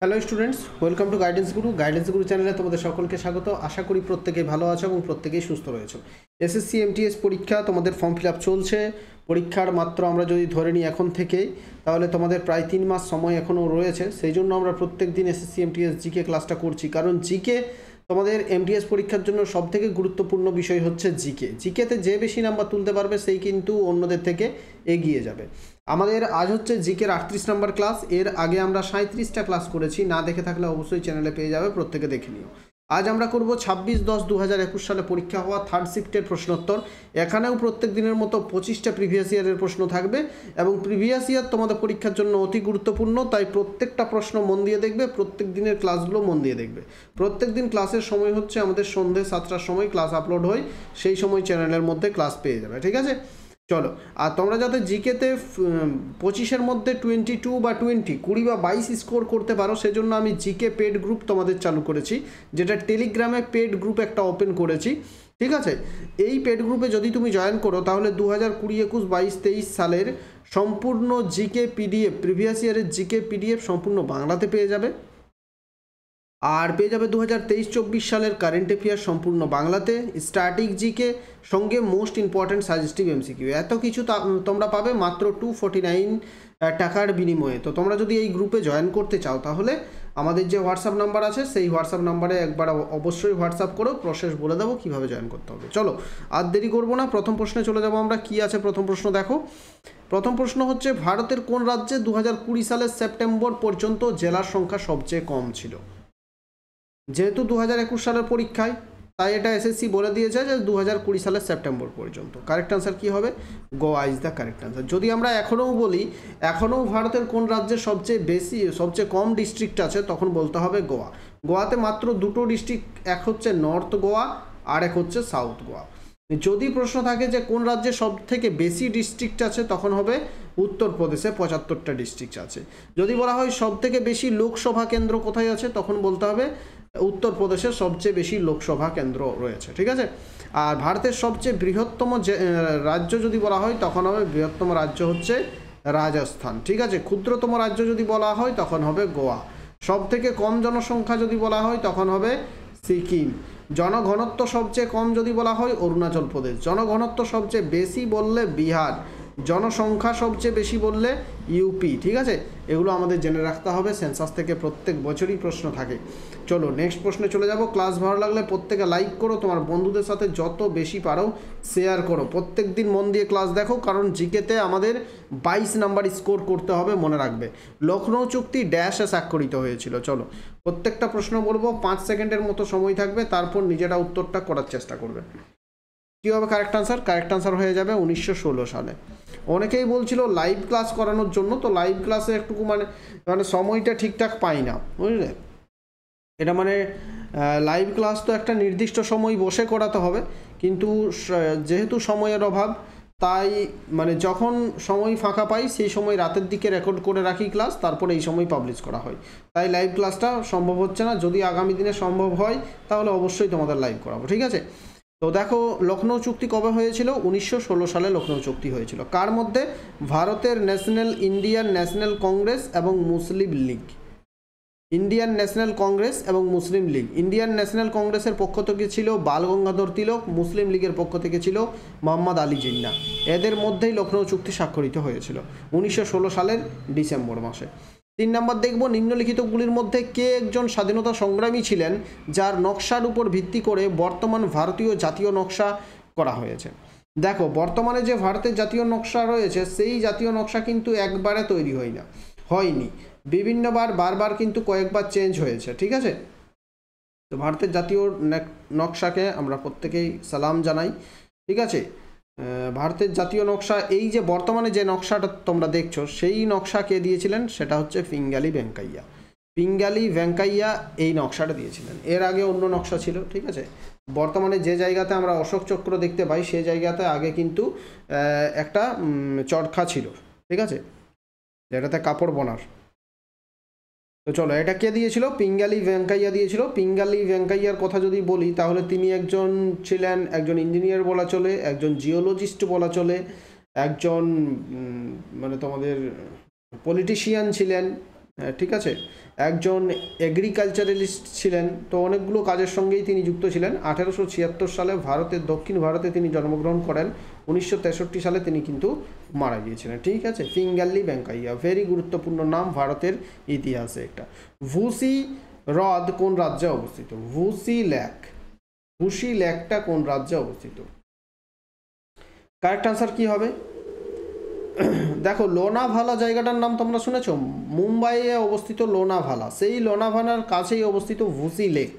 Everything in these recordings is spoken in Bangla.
Hello students, welcome to guidance গুরু চ্যানেলে তোমাদের সকলকে স্বাগত। আশা করি প্রত্যেকেই ভালো আছো এবং প্রত্যেকেই সুস্থ রয়েছো। এসএসসি এমটিএস পরীক্ষা তোমাদের ফর্ম ফিল আপ চলছে। পরীক্ষার মাত্র আমরা যদি ধরে নিই এখন থেকেই, তাহলে তোমাদের প্রায় 3 মাস সময় এখনও রয়েছে। সেই জন্য আমরা প্রত্যেক দিন এসএসসি এমটিএস জিকে ক্লাসটা করছি, কারণ জিকে তোমাদের এমটিএস পরীক্ষার জন্য সবথেকে গুরুত্বপূর্ণ বিষয় হচ্ছে জিকেতে যে বেশি নাম্বার তুলতে পারবে সেই কিন্তু অন্যদের থেকে এগিয়ে যাবে। আমাদের আজ হচ্ছে জিকের 38 নম্বর ক্লাস। এর আগে আমরা 37টা ক্লাস করেছি, না দেখে থাকলে অবশ্যই চ্যানেলে পেয়ে যাবে, প্রত্যেকে দেখে নিও। আজ আমরা করব 26/10/2021 সালে পরীক্ষা হওয়া থার্ড শিফটের প্রশ্নোত্তর। এখানেও প্রত্যেক দিনের মতো 25টা প্রিভিয়াস ইয়ারের প্রশ্ন থাকবে এবং প্রিভিয়াস ইয়ার তোমাদের পরীক্ষার জন্য অতি গুরুত্বপূর্ণ, তাই প্রত্যেকটা প্রশ্ন মন দিয়ে দেখবে, প্রত্যেক দিনের ক্লাসগুলো মন দিয়ে দেখবে। প্রত্যেক দিন ক্লাসের সময় হচ্ছে আমাদের সন্ধ্যে 7টার সময় ক্লাস আপলোড হয়, সেই সময় চ্যানেলের মধ্যে ক্লাস পেয়ে যাবে, ঠিক আছে? চলো, আর তোমরা যাতে জিকেতে 25-এর মধ্যে 22 বা 20 বা 22 স্কোর করতে পারো, সেজন্য আমি জিকে পেড গ্রুপ তোমাদের চালু করেছি, যেটা টেলিগ্রামে পেড গ্রুপ একটা ওপেন করেছি, ঠিক আছে? এই পেড গ্রুপে যদি তুমি জয়েন করো, তাহলে 2020, 21, 22, 23 সালের সম্পূর্ণ জিকে পিডিএফ, প্রিভিয়াস ইয়ারের জিকে পিডিএফ সম্পূর্ণ বাংলাতে পেয়ে যাবে। আর পেয়ে যাবে 2023-24 সালের কারেন্ট অ্যাফেয়ার সম্পূর্ণ বাংলাতে, স্ট্যাটিক জিকে সঙ্গে মোস্ট ইম্পর্ট্যান্ট সাজেস্টিভ এমসিকিউ, এত কিছু তোমরা পাবে মাত্র 249 টাকার বিনিময়ে। তো তোমরা যদি এই গ্রুপে জয়েন করতে চাও, তাহলে আমাদের যে হোয়াটসঅ্যাপ নাম্বার আছে, সেই হোয়াটসঅ্যাপ নাম্বারে একবার অবশ্যই হোয়াটসঅ্যাপ করো, প্রসেস বলে দেবো কীভাবে জয়েন করতে হবে। চলো, আর দেরি করবো না, প্রথম প্রশ্নে চলে যাবো আমরা। কি আছে প্রথম প্রশ্ন দেখো। প্রথম প্রশ্ন হচ্ছে, ভারতের কোন রাজ্যে 2020 সালের সেপ্টেম্বর পর্যন্ত জেলার সংখ্যা সবচেয়ে কম ছিল? যেহেতু 2021 সালের পরীক্ষায়, তাই এটা এসএসসি বলে দিয়েছে যে 2020 সালের সেপ্টেম্বর পর্যন্ত। কারেক্ট আনসার কী হবে? Goa is the correct answer. যদি আমরা এখনও বলি এখনও ভারতের কোন রাজ্যে সবচেয়ে কম ডিস্ট্রিক্ট আছে, তখন বলতে হবে গোয়া। গোয়াতে মাত্র 2টো ডিস্ট্রিক্ট, এক হচ্ছে নর্থ গোয়া আর এক হচ্ছে সাউথ গোয়া। যদি প্রশ্ন থাকে যে কোন রাজ্যে সব থেকে বেশি ডিস্ট্রিক্ট আছে, তখন হবে উত্তরপ্রদেশে 75টা ডিস্ট্রিক্ট আছে। যদি বলা হয় সব থেকে বেশি লোকসভা কেন্দ্র কোথায় আছে, তখন বলতে হবে উত্তরপ্রদেশের সবচেয়ে বেশি লোকসভা কেন্দ্র রয়েছে, ঠিক আছে? আর ভারতের সবচেয়ে বৃহত্তম রাজ্য যদি বলা হয়, তখন হবে বৃহত্তম রাজ্য হচ্ছে রাজস্থান, ঠিক আছে? ক্ষুদ্রতম রাজ্য যদি বলা হয়, তখন হবে গোয়া। সব থেকে কম জনসংখ্যা যদি বলা হয়, তখন হবে সিকিম। জনঘনত্ব সবচেয়ে কম যদি বলা হয়, অরুণাচল প্রদেশ। জনঘনত্ব সবচেয়ে বেশি বললে বিহার। জনসংখ্যা সবচেয়ে বেশি বললে ইউপি, ঠিক আছে? এগুলো আমাদের জেনে রাখতে হবে, সেন্সাস থেকে প্রত্যেক বছরই প্রশ্ন থাকে। চলো নেক্সট প্রশ্নে চলে যাব। ক্লাস ভালো লাগলে প্রত্যেকে লাইক করো, তোমার বন্ধুদের সাথে যত বেশি পারো শেয়ার করো। প্রত্যেক দিন মন দিয়ে ক্লাস দেখো, কারণ জিকেতে আমাদের 22 নাম্বার স্কোর করতে হবে, মনে রাখবে। লখনৌ চুক্তি ড্যাশে স্বাক্ষরিত হয়েছিল। চলো প্রত্যেকটা প্রশ্ন বলবো, 5 সেকেন্ডের মতো সময় থাকবে, তারপর নিজেরা উত্তরটা করার চেষ্টা করবে। কী হবে কারেক্ট আনসার? কারেক্ট আনসার হয়ে যাবে 1916 সালে। অনেকেই বলছিল লাইভ ক্লাস করানোর জন্য, তো লাইভ ক্লাসে একটুকু মানে সময়টা ঠিকঠাক পাই না, বুঝলে? এটা লাইভ ক্লাস তো একটা নির্দিষ্ট সময় বসে করাতে হবে, কিন্তু যেহেতু সময়ের অভাব, তাই যখন সময় ফাঁকা পাই সেই সময় রাতের দিকে রেকর্ড করে রাখি ক্লাস, তারপরে এই সময় পাবলিশ করা হয়। তাই লাইভ ক্লাসটা সম্ভব হচ্ছে না। যদি আগামী দিনে সম্ভব হয়, তাহলে অবশ্যই তোমাদের লাইভ করাবো, ঠিক আছে? তো দেখো, লখনৌ চুক্তি কবে হয়েছিল? 1916 সালে লখনৌ চুক্তি হয়েছিল। কার মধ্যে? ভারতের ইন্ডিয়ান ন্যাশনাল কংগ্রেস এবং মুসলিম লীগ। ইন্ডিয়ান ন্যাশনাল কংগ্রেস এবং মুসলিম লীগ। ইন্ডিয়ান ন্যাশনাল কংগ্রেসের পক্ষ থেকে ছিল বাল গঙ্গাধর তিলক, মুসলিম লীগের পক্ষ থেকে ছিল মোহাম্মদ আলী জিন্নাহ। এদের মধ্যেই লখনৌ চুক্তি স্বাক্ষরিত হয়েছিল 1916 সালের ডিসেম্বর মাসে। 3 নম্বর দেখব, নিম্নলিখিতগুলির মধ্যে কে একজন স্বাধীনতা সংগ্রামী ছিলেন যার নকশার উপর ভিত্তি করে বর্তমান ভারতীয় জাতীয় নকশা করা হয়েছে? দেখো, বর্তমানে যে ভারতের জাতীয় নকশা রয়েছে, সেই জাতীয় নকশা কিন্তু একবারে তৈরি হয়নি, বারবার কিন্তু কয়েকবার চেঞ্জ হয়েছে, ঠিক আছে? তো ভারতের জাতীয় নকশাকে আমরা প্রত্যেকেই সালাম জানাই, ঠিক আছে? ভারতের জাতীয় নকশা, এই যে বর্তমানে যে নকশাটা তোমরা দেখছো, সেই নকশা কে দিয়েছিলেন? সেটা হচ্ছে পিঙ্গালি ভেঙ্কাইয়া এই নকশাটা দিয়েছিলেন। এর আগে অন্য নকশা ছিল, ঠিক আছে? বর্তমানে যে জায়গাতে আমরা অশোক চক্র দেখতে পাই, সেই জায়গাতে আগে কিন্তু একটা চরখা ছিল, ঠিক আছে, যেটাতে কাপড় বোনার। তো চলো, এটা কে দিয়েছিল? পিঙ্গালি ভেঙ্কাইয়া দিয়েছিল। পিঙ্গালি ভেঙ্কাইয়ার কথা যদি বলি, তাহলে তিনি ছিলেন একজন ইঞ্জিনিয়ার বলা চলে, একজন জিওলজিস্ট বলা চলে, একজন তোমাদের পলিটিশিয়ান ছিলেন, ঠিক আছে, একজন এগ্রিকালচারালিস্ট ছিলেন, তো অনেকগুলো কাজের সঙ্গেই তিনি যুক্ত ছিলেন। 1876 সালে দক্ষিণ ভারতে তিনি জন্মগ্রহণ করেন। 1963 সালে তিনি কিন্তু মারা গিয়েছিলেন। ঠিক আছে, পিঙ্গাল্লি ভেঙ্কাইয়া, ভেরি গুরুত্বপূর্ণ নাম ভারতের ইতিহাসে একটা। ভুসি হ্রদ কোন রাজ্যে অবস্থিত? ভুসি লেকটা কোন রাজ্যে অবস্থিত? কারেক্ট আনসার কি হবে? দেখো, লোনাভালা জায়গাটার নাম তোমরা শুনেছো? মুম্বাইয়ে অবস্থিত লোনাভালা, সেই লোনাভালার কাছেই অবস্থিত ভুসি লেক।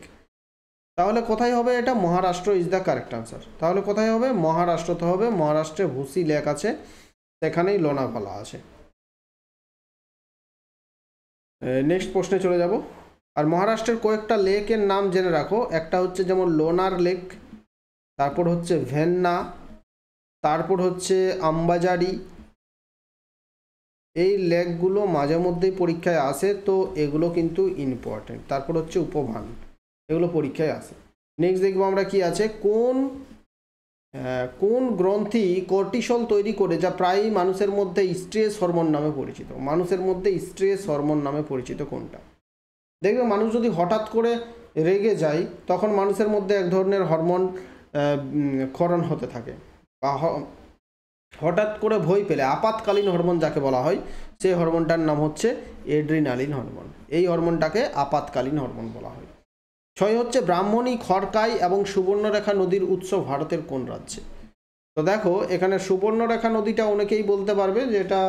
তাহলে কোথায় হবে এটা? Maharashtra is the correct answer. তাহলে কোথায় হবে? মহারাষ্ট্রতে হবে। মহারাষ্ট্রে ভুসি লেক আছে, সেখানেই লোনাভালা আছে। নেক্সট প্রশ্নে চলে যাব। আর মহারাষ্ট্রের কয়েকটা লেকের নাম জেনে রাখো। একটা হচ্ছে যেমন লোনার লেক, তারপর হচ্ছে ভেন্না, তারপর হচ্ছে আম্বাজারি। এই লেকগুলো মাঝে মধ্যেই পরীক্ষায় আসে, তো এগুলো কিন্তু ইম্পর্টেন্ট। তারপর হচ্ছে উপভান, এগুলো পরীক্ষায় আসে। নেক্সট দেখবো আমরা কি আছে। কোন গ্রন্থি কর্টিসল তৈরি করে, যা প্রায়ই মানুষের মধ্যে স্ট্রেস হরমোন নামে পরিচিত? মানুষের মধ্যে স্ট্রেস হরমোন নামে পরিচিত কোনটা? দেখবে মানুষ যদি হঠাৎ করে রেগে যায়, তখন মানুষের মধ্যে এক ধরনের হরমোন ক্ষরণ হতে থাকে, বা হঠাৎ করে ভয় পেলে আপাতকালীন হরমোন যাকে বলা হয়, সেই হরমোনটার নাম হচ্ছে এড্রিনালিন হরমোন। এই হরমোনটাকে আপাতকালীন হরমোন বলা হয়। 6 হচ্ছে ব্রাহ্মণী, খড়কাই এবং সুবর্ণরেখা নদীর উৎস ভারতের কোন রাজ্যে? তো দেখো, এখানে সুবর্ণরেখা নদীটা অনেকেই বলতে পারবে যে এটা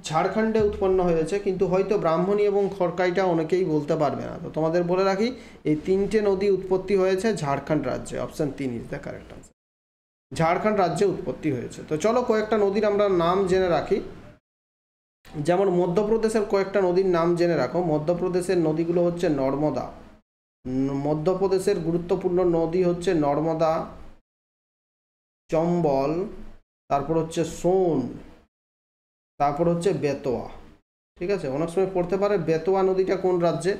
ঝাড়খণ্ডে উৎপন্ন হয়েছে, কিন্তু হয়তো ব্রাহ্মণী এবং খড়কাইটা অনেকেই বলতে পারবে না। তো তোমাদের বলে রাখি, এই 3টে নদী উৎপত্তি হয়েছে ঝাড়খণ্ড রাজ্যে। Option 3 is the correct answer. Jharkhand রাজ্যে উৎপত্তি হয়েছে। তো চলো কয়েকটা নদীর আমরা নাম জেনে রাখি। যেমন মধ্যপ্রদেশের কয়েকটা নদীর নাম জেনে রাখো। মধ্যপ্রদেশের নদীগুলো হচ্ছে নর্মদা। মধ্যপ্রদেশের গুরুত্বপূর্ণ নদী হচ্ছে নর্মদা, চম্বল, তারপর হচ্ছে সোন, তারপর হচ্ছে বেতোয়া। ঠিক আছে, অনেক সময় পড়তে পারে বেতোয়া নদীটা কোন রাজ্যে।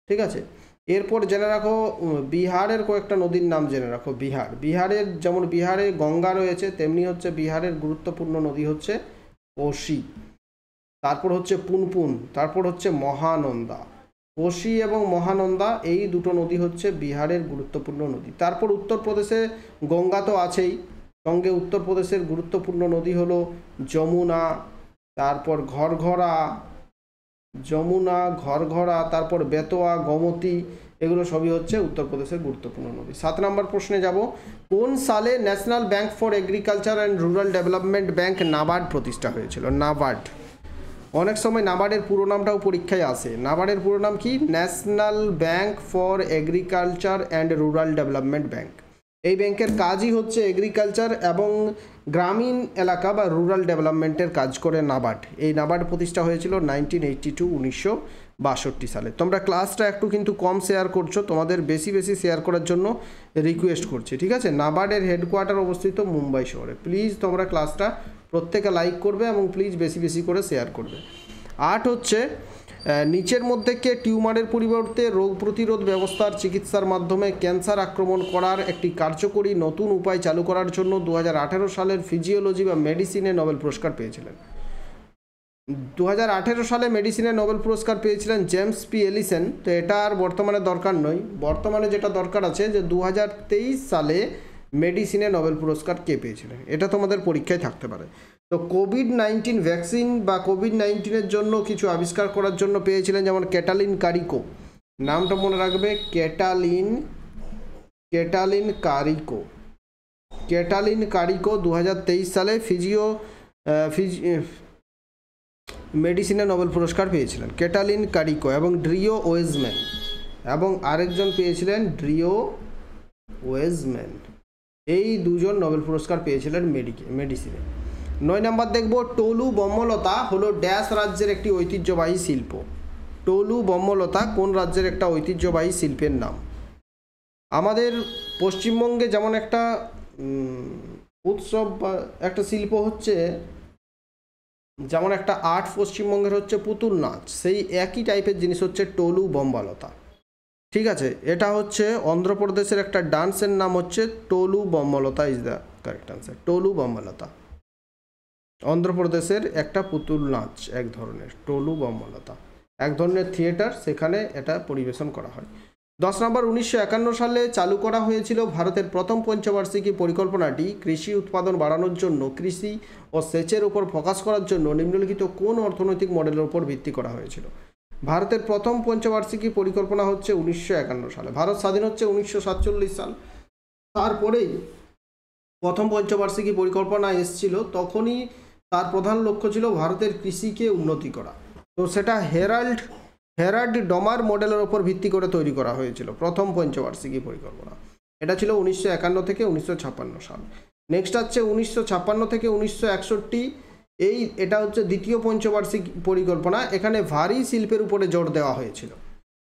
ঠিক আছে, এরপর জেনে রাখো বিহারের কয়েকটা নদীর নাম জেনে রাখো। বিহারের যেমন বিহারে গঙ্গা রয়েছে, তেমনি হচ্ছে বিহারের গুরুত্বপূর্ণ নদী হচ্ছে কোশি। তারপর হচ্ছে পুনপুন, তারপর হচ্ছে মহানন্দা। কোশি এবং মহানন্দা, এই দুটো নদী হচ্ছে বিহারের গুরুত্বপূর্ণ নদী। তারপর উত্তরপ্রদেশে গঙ্গা তো আছেই, সঙ্গে উত্তরপ্রদেশের গুরুত্বপূর্ণ নদী হলো যমুনা, তারপর ঘরঘরা, তারপর বেতোয়া, গোমতী, এগুলো সবই হচ্ছে উত্তরপ্রদেশের গুরুত্বপূর্ণ নদী। 7 নম্বর প্রশ্নে যাব। কোন সালে national bank for agriculture and rural development bank NABARD প্রতিষ্ঠা হয়েছিল? নাবার্ড, অনেক সময় নাবার্ডের পুরো নামটাও পরীক্ষায় আসে। নাবার্ডের পুরো নাম কি? National bank for agriculture and rural development bank. এই ব্যাংকের কাজই হচ্ছে এগ্রিকালচার এবং গ্রামীণ এলাকা বা রুরাল ডেভেলপমেন্টের কাজ করে নাবার্ড। এই নাবার্ড প্রতিষ্ঠা হয়েছিল 1962 সালে। তোমরা ক্লাসটা একটু কিন্তু কম শেয়ার করছো, তোমাদের বেশি শেয়ার করার জন্য রিকোয়েস্ট করছি। ঠিক আছে, নাবার্ডের হেডকোয়ার্টার অবস্থিত মুম্বাই শহরে। প্লিজ তোমরা ক্লাসটা প্রত্যেকে লাইক করবে এবং প্লিজ বেশি করে শেয়ার করবে। 8 হচ্ছে নিচের মধ্যে কে টিউমারের পরিবর্তে রোগ প্রতিরোধ ব্যবস্থার চিকিৎসার মাধ্যমে ক্যান্সার আক্রমণ করার একটি কার্যকরী নতুন উপায় চালু করার জন্য 2018 সালের ফিজিওলজি বা মেডিসিনে নোবেল পুরস্কার পেয়েছিলেন? 2018 সালে মেডিসিনে নোবেল পুরস্কার পেয়েছিলেন জেমস পি এলিসন। তো এটা আর বর্তমানে দরকার নয়, বর্তমানে যেটা দরকার আছে যে 2023 সালে মেডিসিনে নোবেল পুরস্কার কে পেয়েছিলেন, এটা তোমাদের পরীক্ষায় থাকতে পারে। তো কোভিড-19 ভ্যাকসিন বা কোভিড-19-এর জন্য কিছু আবিষ্কার করার জন্য পেয়েছিলেন যেমন ক্যাটালিন কারিকো, নামটা মনে রাখবে, ক্যাটালিন কারিকো 2023 সালে মেডিসিনে নোবেল পুরস্কার পেয়েছিলেন ক্যাটালিন কারিকো, এবং ড্রিও ওয়েজম্যান, এবং আরেকজন পেয়েছিলেন ড্রিও ওয়েজম্যান। এই দুজন নোবেল পুরস্কার পেয়েছিলেন মেডিসিনে। 9 নম্বর দেখব, টলু বর্মলতা হলো ড্যাশ রাজ্যের একটি ঐতিহ্যবাহী শিল্প? টলু বর্মলতা কোন রাজ্যের একটা ঐতিহ্যবাহী শিল্পের নাম? আমাদের পশ্চিমবঙ্গে যেমন একটা উৎসব বা একটা শিল্প হচ্ছে, যেমন একটা আর্ট পশ্চিমবঙ্গের হচ্ছে পুতুল নাচ, সেই একই টাইপের জিনিস হচ্ছে টলু বর্মলতা। ঠিক আছে, এটা হচ্ছে অন্ধ্রপ্রদেশের একটা ডান্সের নাম হচ্ছে টলু বর্মলতা ইজ দ্য কারেক্ট আনসার। টলু বর্মলতা অন্ধ্রপ্রদেশের একটা পুতুল নাচ এক ধরনের, টলু বর্মলতা। এক ধরনের থিয়েটার, সেখানে এটা পরিবেশন করা হয়। 10 নম্বর, 1951 সালে চালু করা হয়েছিল ভারতের প্রথম পঞ্চবার্ষিকী পরিকল্পনাটি কৃষি উৎপাদন বাড়ানোর জন্য, কৃষি ও সেচের উপর ফোকাস করার জন্য নিম্নলিখিত কোন অর্থনৈতিক মডেলের উপর ভিত্তি করা হয়েছিল? ভারতের প্রথম পঞ্চবার্ষিকী পরিকল্পনা হচ্ছে 1951 সালে। ভারত স্বাধীন হচ্ছে 1947 সাল। তারপরেই প্রথম পঞ্চবার্ষিকী পরিকল্পনা এসেছিল, তখনই তার প্রধান লক্ষ্য ছিল ভারতের কৃষিকে উন্নতি করা। তো সেটা হেরাল্ড ডমার মডেলের ওপর ভিত্তি করে তৈরি করা হয়েছিল প্রথম পঞ্চবার্ষিকী পরিকল্পনা। এটা ছিল 1951 থেকে 1956 সাল। নেক্সট হচ্ছে 1956 থেকে 1961, এটা হচ্ছে দ্বিতীয় পঞ্চবার্ষিক পরিকল্পনা। এখানে ভারী শিল্পের উপরে জোর দেওয়া হয়েছিল।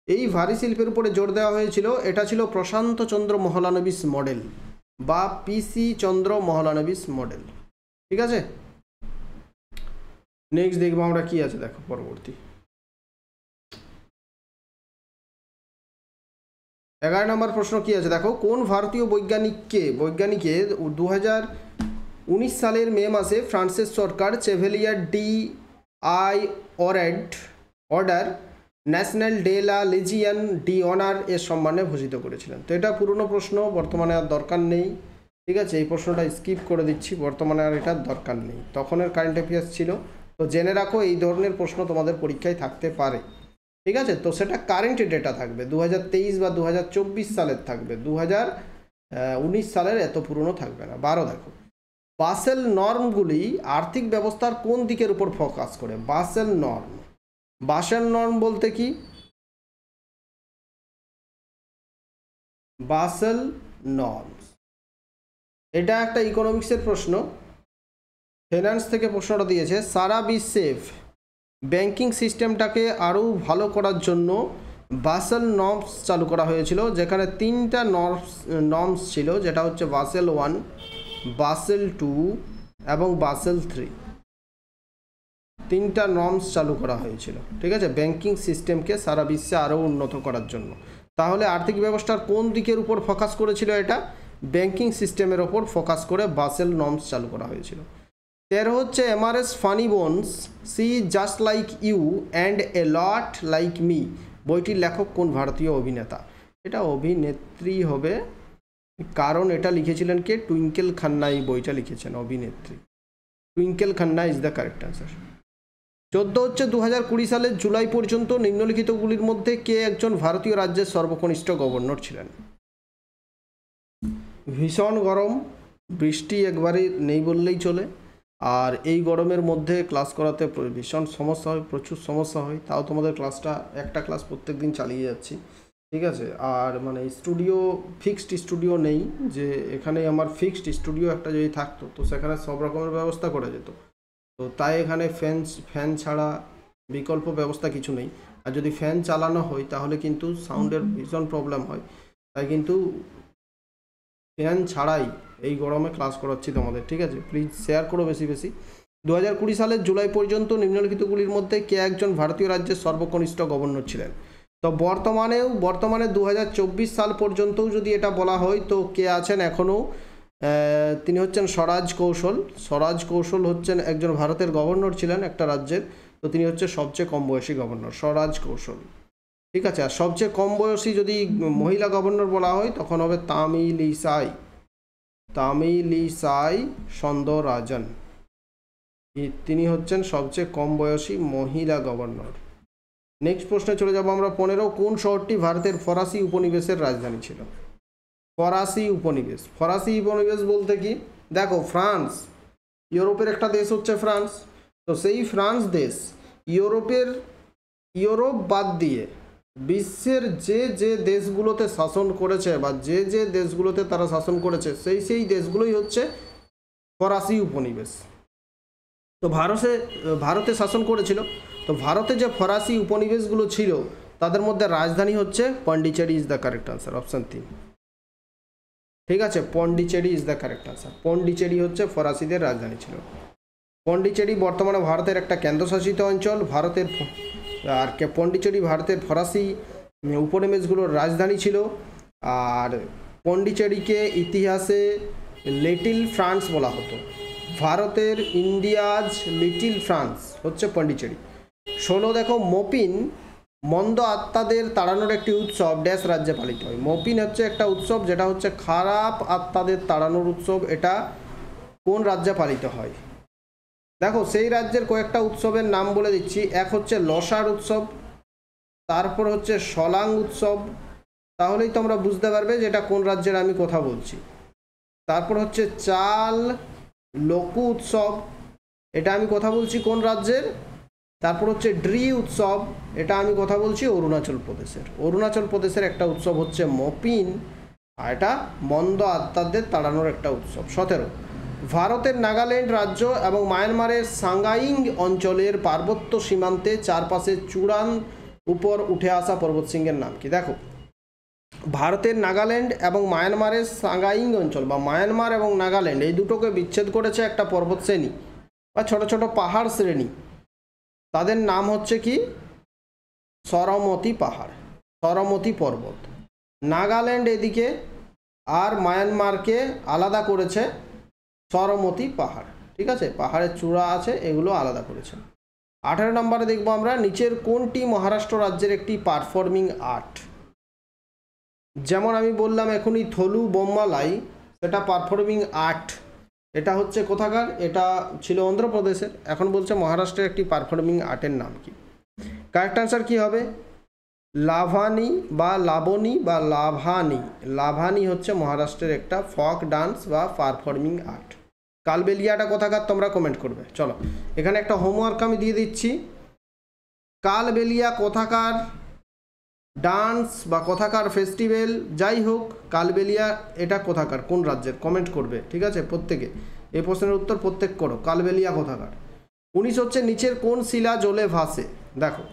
এই ভারী শিল্পের উপরে জোর দেওয়া হয়েছিল, এটা ছিল প্রশান্ত চন্দ্র মহলানবিশ মডেল বা পিসি চন্দ্র মহলানবিশ মডেল। ঠিক আছে, নেক্সট দেখবো আমরা কি আছে, দেখো পরবর্তী 11 নম্বর প্রশ্ন কি আছে দেখো। কোন ভারতীয় বৈজ্ঞানিকে 2019 সালের মে মাসে ফ্রান্সের সরকার চেভেলিয়ার ডি আই order national de la legion d'honneur এর সম্মানে ভূষিত করেছিলেন? তো এটা পুরনো প্রশ্ন, বর্তমানে আর দরকার নেই। ঠিক আছে, এই প্রশ্নটা স্কিপ করে দিচ্ছি, বর্তমানে আর এটার দরকার নেই। তখনের কারেন্ট অ্যাফেয়ার্স ছিল, তো জেনে রাখো এই ধরনের প্রশ্ন তোমাদের পরীক্ষায় থাকতে পারে। ঠিক আছে, তো সেটা কারেন্ট ডেটা থাকবে, 2023 বা 2024 সালের থাকবে, 2019 সালের এত পুরনো থাকবে না। 12 দেখো, বাসেল নর্মগুলি আর্থিক ব্যবস্থার কোন দিকের উপর ফোকাস করে? বাসেল নর্ম বলতে কি? বাসেল নর্মস, এটা একটা ইকোনমিক্সের প্রশ্ন, ফিনান্স থেকে প্রশ্নটা দিয়েছে। সারা বিশ্বে ব্যাংকিং সিস্টেমটাকে আরও ভালো করার জন্য বাসেল নর্মস চালু করা হয়েছিল, যেখানে 3টা নর্মস ছিল, যেটা হচ্ছে বাসেল 1, বাসেল 2 এবং বাসেল 3। 3টা নর্মস চালু করা হয়েছিল। ঠিক আছে, ব্যাংকিং সিস্টেমকে সারা বিশ্বে আরও উন্নত করার জন্য। তাহলে আর্থিক ব্যবস্থার কোন দিকের উপর ফোকাস করেছিল? এটা ব্যাংকিং সিস্টেমের ওপর ফোকাস করে বাসেল নর্মস চালু করা হয়েছিল। 13 হচ্ছে Mrs Funnybones she just like you and a lot like me বইটির লেখক কোন ভারতীয় অভিনেতা? এটা অভিনেত্রী হবে, কারণ এটা লিখেছিলেন কে? টুইঙ্কেল খান্না এই বইটা লিখেছেন, অভিনেত্রী twinkle Khanna is the correct answer. 14 হচ্ছে 2020 সালের জুলাই পর্যন্ত নিম্নলিখিতগুলির মধ্যে কে একজন ভারতীয় রাজ্যের সর্বকনিষ্ঠ গভর্নর ছিলেন? ভীষণ গরম, বৃষ্টি একবারে নেই বললেই চলে, আর এই গরমের মধ্যে ক্লাস করাতে ভীষণ সমস্যা হয়, প্রচুর সমস্যা হয়। তাও তোমাদের একটা ক্লাস প্রত্যেক দিন চালিয়ে যাচ্ছি। ঠিক আছে, আর মানে ফিক্সড স্টুডিও নেই, যে এখানে আমার ফিক্সড স্টুডিও একটা যদি থাকতো তো সেখানে সব রকমের ব্যবস্থা করা যেত। তো তাই এখানে ফ্যান ছাড়া বিকল্প ব্যবস্থা কিছু নেই, আর যদি ফ্যান চালানো হয় তাহলে কিন্তু সাউন্ডের ভীষণ প্রবলেম হয়। তাই কিন্তু ফ্যান ছাড়াই এই গরমে ক্লাস করাচ্ছি তোমাদের। ঠিক আছে, প্লিজ শেয়ার করো বেশি বেশি। 2020 সালের জুলাই পর্যন্ত নিম্নলিখিতগুলির মধ্যে কে একজন ভারতীয় রাজ্যের সর্বকনিষ্ঠ গভর্নর ছিলেন? তো বর্তমানে 2024 সাল পর্যন্তও যদি এটা বলা হয় তো কে আছেন এখনও? তিনি হচ্ছেন স্বরাজ কৌশল হচ্ছেন একজন ভারতের গভর্নর ছিলেন একটা রাজ্যের। তো তিনি হচ্ছে সবচেয়ে কম বয়সী গভর্নর, স্বরাজ কৌশল। ঠিক আছে, আর সবচেয়ে কম বয়সী যদি মহিলা গভর্নর বলা হয় তখন হবে তামিলিসাই সৌন্দররাজন। তিনি হচ্ছেন সবচেয়ে কম বয়সী মহিলা গভর্নর। নেক্সট প্রশ্নে চলে যাব আমরা। 15, কোন শহরটি ভারতের ফরাসি উপনিবেশের রাজধানী ছিল? ফরাসি উপনিবেশ বলতে কি? দেখো, ফ্রান্স, ইউরোপের একটা দেশ হচ্ছে ফ্রান্স। তো সেই ফ্রান্স দেশ ইউরোপ বাদ দিয়ে বিশ্বের যে দেশগুলোতে শাসন করেছে বা যে দেশগুলোতে তারা শাসন করেছে সেই দেশগুলোই হচ্ছে ফরাসি উপনিবেশ। তো ভারতে শাসন করেছিল। তো ভারতে যে ফরাসি উপনিবেশগুলো ছিল তাদের মধ্যে রাজধানী হচ্ছে Pondicherry is the correct answer, option 3। ঠিক আছে, Pondicherry is the correct answer. Pondicherry হচ্ছে ফরাসিদের রাজধানী ছিল। পন্ডিচেরি বর্তমানে ভারতের একটা কেন্দ্রশাসিত অঞ্চল। পন্ডিচেরি ভারতের ফরাসি উপনিবেশগুলোর রাজধানী ছিল। আর পন্ডিচেরিকে ইতিহাসে লিটল ফ্রান্স বলা হতো। ভারতের ইন্ডিয়াজ লিটল ফ্রান্স হচ্ছে পন্ডিচেরি। 16 দেখো, মন্দ আত্মাদের তাড়ানোর একটি উৎসব ড্যাশ রাজ্যে পালিত হয়। মপিন হচ্ছে একটা উৎসব যেটা হচ্ছে খারাপ আত্মাদের তাড়ানোর উৎসব, এটা কোন রাজ্যে পালিত হয়? দেখো সেই রাজ্যের কয়েকটা উৎসবের নাম বলে দিচ্ছি। এক হচ্ছে লসার উৎসব, তারপর হচ্ছে শলাং উৎসব, তাহলেই তোমরা বুঝতে পারবে যে এটা কোন রাজ্যের আমি কথা বলছি। তারপর হচ্ছে চাল লোকু উৎসব, এটা আমি কথা বলছি কোন রাজ্যের? তারপর হচ্ছে ড্রি উৎসব, এটা আমি কথা বলছি অরুণাচল প্রদেশের। অরুণাচল প্রদেশের একটা উৎসব হচ্ছে মপিন, আর এটা মন্দ আত্মাদের তাড়ানোর একটা উৎসব। 17, ভারতের নাগাল্যান্ড রাজ্য এবং মায়ানমারের সাংগাইং অঞ্চলের পার্বত্য সীমান্তে চারপাশে চূড়ান উপর উঠে আসা পর্বতশৃঙ্গের নাম কি? দেখো ভারতের নাগাল্যান্ড এবং মায়ানমারের সাংগাইং অঞ্চল বা মায়ানমার এবং নাগাল্যান্ড এই দুটোকে বিচ্ছেদ করেছে একটা পর্বত শ্রেণী বা ছোট ছোট পাহাড় শ্রেণী, তাদের নাম হচ্ছে কি? সরমতি পাহাড়, সরমতি পর্বত। নাগাল্যান্ড এদিকে আর মায়ানমারকে আলাদা করেছে সরমতি পাহাড়, ঠিক আছে, পাহাড়ের চূড়া আছে, এগুলো আলাদা করেছে। 18 নম্বরে দেখবো আমরা নিচের কোনটি মহারাষ্ট্র রাজ্যের একটি পারফর্মিং আর্ট? যেমন আমি বললাম এখনই থলু বোম্মালাই, সেটা পারফর্মিং আর্ট, এটা হচ্ছে কোথাকার? এটা ছিল অন্ধ্রপ্রদেশের। এখন বলছে মহারাষ্ট্রের একটি পারফর্মিং আর্টের নাম কি? কারেক্ট আনসার কি হবে? লাভানি বা লাবণী বা লাভানি। লাভানি হচ্ছে মহারাষ্ট্রের একটা ফক ডান্স বা পারফর্মিং আর্ট। কালবেলিয়াটা কোথাকার তোমরা কমেন্ট করবে। চলো এখানে একটা হোমওয়ার্ক আমি দিয়ে দিচ্ছি। কালবেলিয়া কোথাকার ডান্স বা কোথাকার ফেস্টিভ্যাল, যাই হোক কালবেলিয়া এটা কোথাকার, কোন রাজ্যের, কমেন্ট করবে, ঠিক আছে? প্রত্যেকে এই প্রশ্নের উত্তর প্রত্যেক করো, কালবেলিয়া কোথাকার। 19 হচ্ছে নিচের কোন শিলা জলে ভাসে? দেখো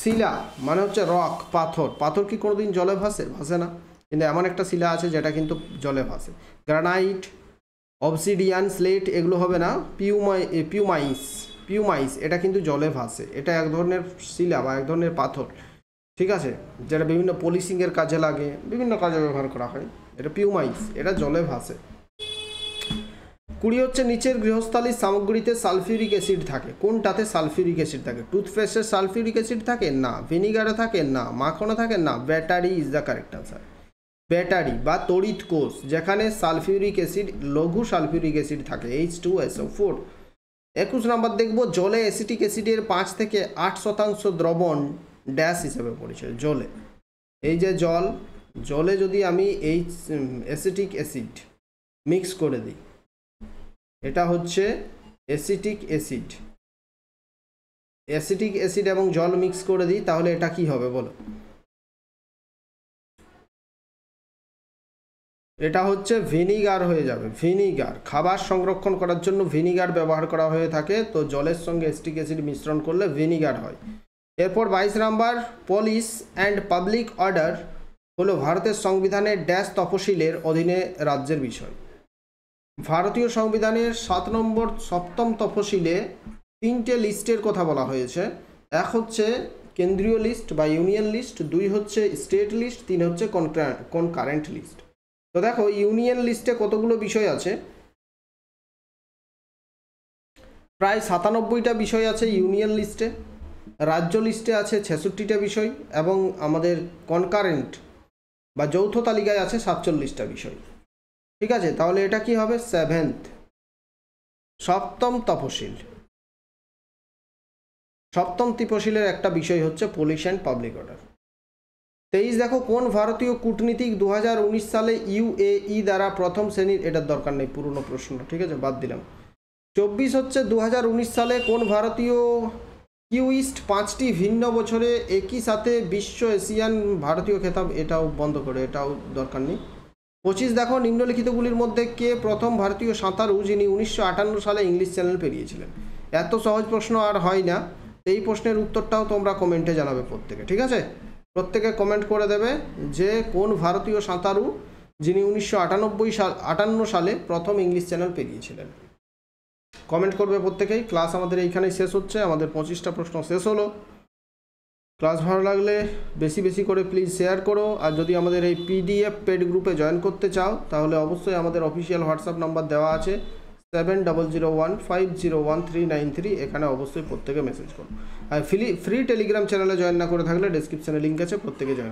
শিলা মানে হচ্ছে রক, পাথর। পাথর কি কোনোদিন জলে ভাসে? ভাসে না, কিন্তু এমন একটা শিলা আছে যেটা কিন্তু জলে ভাসে। গ্রানাইট, অবসিডিয়ান, স্লেট এগুলো হবে না। পিউমাইস এটা কিন্তু জলে ভাসে, এটা এক ধরনের শিলা বা এক ধরনের পাথর, ঠিক আছে, যেটা বিভিন্ন পলিশিংয়ের কাজে লাগে, বিভিন্ন কাজে ব্যবহার করা হয়। এটা পিউমাইস, এটা জলে ভাসে। 20 হচ্ছে নিচের গৃহস্থালির সামগ্রীতে সালফিউরিক অ্যাসিড থাকে, কোনটাতে সালফিউরিক অ্যাসিড থাকে? টুথপেস্টে সালফিউরিক অ্যাসিড থাকে না, ভিনিগারে থাকে না, মাখনে থাকে না, battery is the correct answer. Battery বা তড়িৎ কোষ, যেখানে সালফিউরিক অ্যাসিড, লঘু সালফিউরিক অ্যাসিড থাকে, H2SO4। 21 নম্বর দেখব জলে অ্যাসিটিক অ্যাসিডের 5 থেকে 8% দ্রবণ ড্যাশ হিসেবে পরিচয়। জলে, এই যে জল, জলে যদি আমি এই অ্যাসিটিক অ্যাসিড মিক্স করে দিই, এটা হচ্ছে অ্যাসিটিক অ্যাসিড, অ্যাসিটিক অ্যাসিড এবং জল মিক্স করে দিই, তাহলে এটা কি হবে বলো? এটা হচ্ছে ভিনিগার হয়ে যাবে। ভিনিগার, খাবার সংরক্ষণ করার জন্য ভিনিগার ব্যবহার করা হয়ে থাকে, তো জলের সঙ্গে অ্যাসিটিক অ্যাসিড মিশ্রণ করলে ভিনিগার হয়। এরপর 22 নম্বর পলিস অ্যান্ড পাবলিক অর্ডার হলো ভারতের সংবিধানের ড্যাশ তফসিলের অধীনে রাজ্যের বিষয়। ভারতীয় সংবিধানের 7 নম্বর 7ম তফসিলে 3টে লিস্টের কথা বলা হয়েছে। এক হচ্ছে কেন্দ্রীয় লিস্ট বা ইউনিয়ন লিস্ট, 2 হচ্ছে স্টেট লিস্ট, 3 হচ্ছে কনকারেন্ট লিস্ট। তো দেখো ইউনিয়ন লিস্টে কতগুলো বিষয় আছে? প্রায় 97টা বিষয় আছে ইউনিয়ন লিস্টে। রাজ্য লিস্টে আছে 66টা বিষয়, এবং আমাদের কনকারেন্ট বা যৌথ তালিকায় আছে 47টা বিষয়, ঠিক আছে? তাহলে এটা কি হবে? 7ম তফসিল। 7ম তফসিলের একটা বিষয় হচ্ছে পুলিশ অ্যান্ড পাবলিক অর্ডার। 23 দেখো কোন ভারতীয় কূটনীতিক 2019 সালে UAE দ্বারা প্রথম শ্রেণীর, এটার দরকার নেই, পুরনো প্রশ্ন, ঠিক আছে, বাদ দিলাম। 24 হচ্ছে 2019 সালে কোন ভারতীয় কিউইস্ট 5টি ভিন্ন বছরে একই সাথে বিশ্ব এশিয়ান ভারতীয় খেতাব, এটাও বন্ধ করে, এটাও দরকার নেই। 25 দেখো নিম্নলিখিতগুলির মধ্যে কে প্রথম ভারতীয় সাঁতারু যিনি 1958 সালে ইংলিশ চ্যানেল পেরিয়েছিলেন? এত সহজ প্রশ্ন আর হয় না, এই প্রশ্নের উত্তরটাও তোমরা কমেন্টে জানাবে প্রত্যেকে, ঠিক আছে? প্রত্যেকে কমেন্ট করে দেবে যে কোন ভারতীয় সাঁতারু যিনি 1958 সালে প্রথম ইংলিশ চ্যানেল পেরিয়েছিলেন। কমেন্ট করবে প্রত্যেকেই। ক্লাস আমাদের এইখানেই শেষ হচ্ছে, আমাদের 25টা প্রশ্ন শেষ হলো। ক্লাস ভালো লাগলে বেশি বেশি করে প্লিজ শেয়ার করো, আর যদি আমাদের এই PDF পেড গ্রুপে জয়েন করতে চাও তাহলে অবশ্যই আমাদের অফিসিয়াল হোয়াটসঅ্যাপ নাম্বার দেওয়া আছে, 7001501393, এখানে অবশ্যই প্রত্যেকে মেসেজ করুন। আর ফ্রি টেলিগ্রাম চ্যানেলে জয়েন না করে থাকলে ডেসক্রিপশনে লিঙ্ক আছে, প্রত্যেকে জয়েন